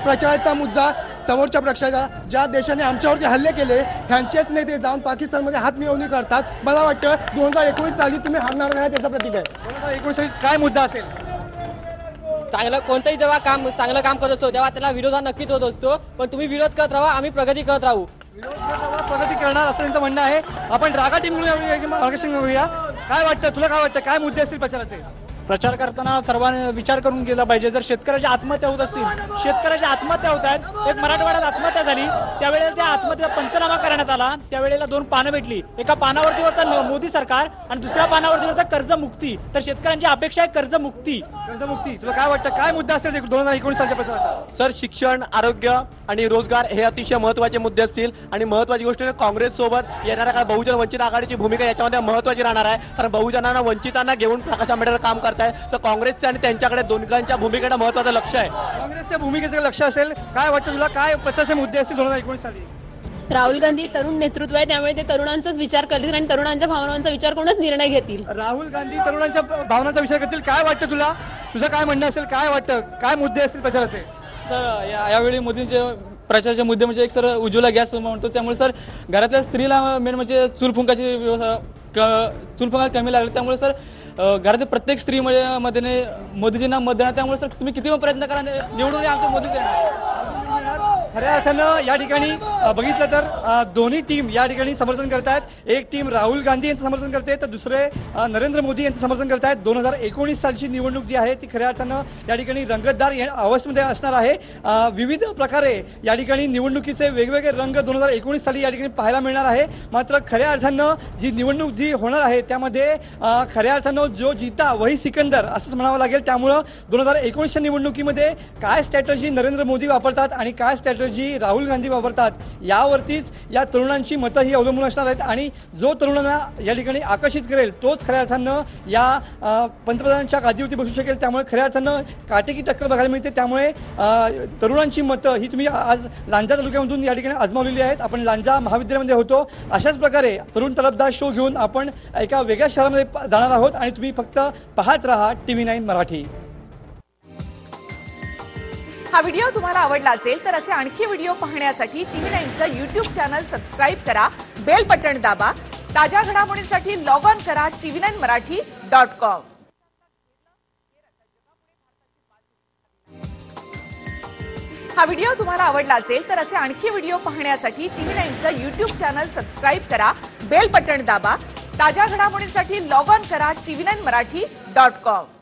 प्रचाराचा मुद्दा समोरच्या पक्षाचा ज्या देशाने आमच्यावरती हल्ले केले ह्यांचेच नेते जाऊन पाकिस्तानमध्ये हात मिळवणी करतात. मला वाटतं 2019 साली तुम्ही हारणार नाही त्याचं प्रतीक आहे. 2019 साली काय मुद्दा असेल? चांगलं कोणतंही जेव्हा चांगलं काम करत असतो तेव्हा त्याला विरोध हा नक्कीच होत असतो, पण तुम्ही विरोध करत राहा, आम्ही प्रगती करत राहू. प्रगती करणार असं त्यांचं म्हणणं आहे. आपण रागा टीम मार्गदर्शन घेऊया. काय वाटतं तुला, काय वाटतं काय मुद्दे असतील प्रचाराचे? प्रचार करताना सर्वांनी विचार करून केला पाहिजे. जर शेतकऱ्याच्या आत्महत्या होत असतील, शेतकऱ्याच्या आत्महत्या होत आहेत, एक मराठवाड्यात आत्महत्या झाली, त्यावेळेला त्या आत्महत्या पंचनामा करण्यात आला, त्यावेळेला 2 पानं भेटली. एका पानावरती होतं मोदी सरकार आणि दुसऱ्या पानावरती होतं कर्जमुक्ती. तर शेतकऱ्यांची अपेक्षा आहे कर्जमुक्ती. कर्जमुक्ती तुला काय वाटतं, काय मुद्दा असेल 2019 सालच्या प्रचारात? सर, शिक्षण, आरोग्य आणि रोजगार हे अतिशय महत्त्वाचे मुद्दे असतील आणि महत्त्वाची गोष्ट काँग्रेस सोबत येणाऱ्या काळ बहुजन वंचित आघाडीची भूमिका याच्यामध्ये महत्त्वाची राहणार आहे. कारण बहुजनांना वंचितांना घेऊन प्रकाश आंबेडकर काम करताय, तर काँग्रेसचे आणि त्यांच्याकडे दोघांच्या भूमिकेला महत्त्वाचं लक्ष आहे. काँग्रेसच्या भूमिकेचं लक्ष असेल. काय वाटतं तुला, काय प्रचाराचे मुद्दे असतील 2019 साली? राहुल गांधी तरुण नेतृत्व आहे, त्यामुळे ते तरुणांचाच विचार करतील आणि तरुणांच्या भावनांचा विचार करूनच निर्णय घेतील. राहुल गांधी तरुणांच्या भावनांचा विचार करतील. काय वाटतं तुला, तुझं काय म्हणणं असेल, काय वाटतं, काय मुद्दे असतील प्रचाराचे? सर, यावेळी मोदींचे प्रचाराचे मुद्दे म्हणजे एक सर उज्ज्वला गॅस म्हणतो, त्यामुळे सर घरातल्या स्त्रीला मेन म्हणजे चूल फुंकाची चूल फुंका कमी लागली, त्यामुळे सर घरातील प्रत्येक स्त्री मध्ये मोदीजींना मत देणार. त्यामुळे सर तुम्ही किती प्रयत्न करा निवडून आमच्या मोदीच येणार. खऱ्या अर्थानं या ठिकाणी बघितलं तर दोन्ही टीम या ठिकाणी समर्थन करतायत. एक टीम राहुल गांधी यांचं समर्थन करते, तर दुसरे नरेंद्र मोदी यांचं समर्थन करतायत. 2019 सालची निवडणूक जी आहे ती खऱ्या अर्थानं या ठिकाणी रंगतदार अवस्थेमध्ये असणार आहे. विविध प्रकारे या ठिकाणी निवडणुकीचे वेगवेगळे रंग 2019 साली या ठिकाणी पाहायला मिळणार आहे. मात्र खऱ्या अर्थानं जी निवडणूक जी होणार आहे त्यामध्ये खऱ्या अर्थानं जो जीता वही सिकंदर असंच म्हणावं लागेल. त्यामुळं 2019च्या निवडणुकीमध्ये काय स्ट्रॅटर्जी नरेंद्र मोदी वापरतात आणि काय स्ट्रॅटर्जी राहुल गांधी वापरतात यावरतीच या तरुणांची मतं ही अवलंबून असणार आहेत. आणि जो तरुणांना या ठिकाणी आकर्षित करेल तोच खऱ्या अर्थानं या पंतप्रधानांच्या गादीवरती बसू शकेल. त्यामुळे खऱ्या अर्थानं काटेकी टक्कर बघायला मिळते. त्यामुळे तरुणांची मतं ही तुम्ही आज लांजा तालुक्यामधून या ठिकाणी आजमावलेली आहेत. आपण लांजा महाविद्यालयामध्ये होतो. अशाच प्रकारे तरुण तलबदार शो घेऊन आपण एका वेगळ्या शहरामध्ये जाणार आहोत आणि तुम्ही फक्त पाहत राहा TV9 मराठी. हा व्हिडिओ तुम्हाला आवडला असेल तर असे आणखी व्हिडिओ पाहण्यासाठी TV9चं YouTube चॅनल सबस्क्राईब करा, बेल बटन दाबा. ताज्या घडामोडींसाठी लॉग ऑन करा tv9marathi.com. हा व्हिडिओ तुम्हाला आवडला असेल तर असे आणखी व्हिडिओ पाहण्यासाठी TV9चं YouTube चॅनल सबस्क्राईब करा, बेल बटन दाबा. ताज्या घडामोडींसाठी लॉग ऑन करा tv9marathi.com.